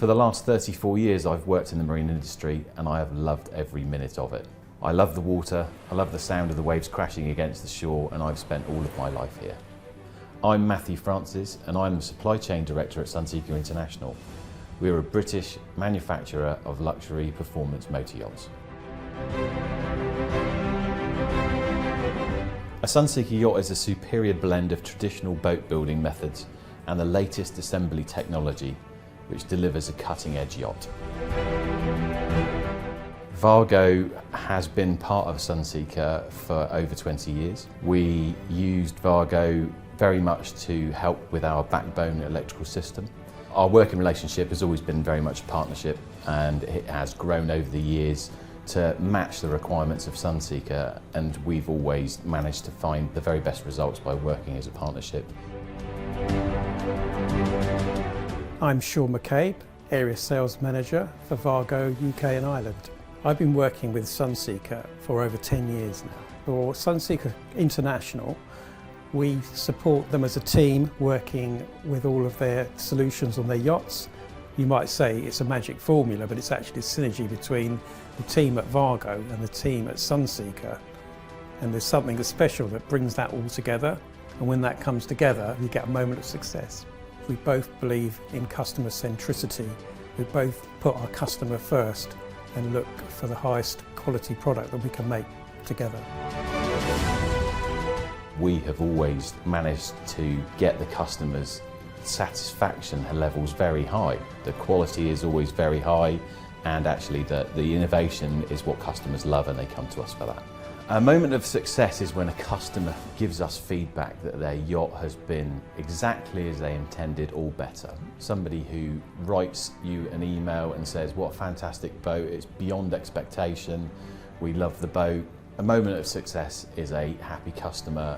For the last 34 years I've worked in the marine industry and I have loved every minute of it. I love the water, I love the sound of the waves crashing against the shore, and I've spent all of my life here. I'm Matthew Francis and I'm the Supply Chain Director at Sunseeker International. We're a British manufacturer of luxury performance motor yachts. A Sunseeker yacht is a superior blend of traditional boat building methods and the latest assembly technology which delivers a cutting-edge yacht. WAGO has been part of Sunseeker for over 20 years. We used WAGO very much to help with our backbone electrical system. Our working relationship has always been very much a partnership, and it has grown over the years to match the requirements of Sunseeker, and we've always managed to find the very best results by working as a partnership. I'm Sean McCabe, Area Sales Manager for WAGO UK and Ireland. I've been working with Sunseeker for over 10 years now. For Sunseeker International, we support them as a team working with all of their solutions on their yachts. You might say it's a magic formula, but it's actually a synergy between the team at WAGO and the team at Sunseeker. And there's something special that brings that all together. And when that comes together, you get a moment of success. We both believe in customer centricity. We both put our customer first and look for the highest quality product that we can make together. We have always managed to get the customers' satisfaction levels very high. The quality is always very high, and actually the innovation is what customers love, and they come to us for that. A moment of success is when a customer gives us feedback that their yacht has been exactly as they intended or better. Somebody who writes you an email and says, "What a fantastic boat, it's beyond expectation, we love the boat." A moment of success is a happy customer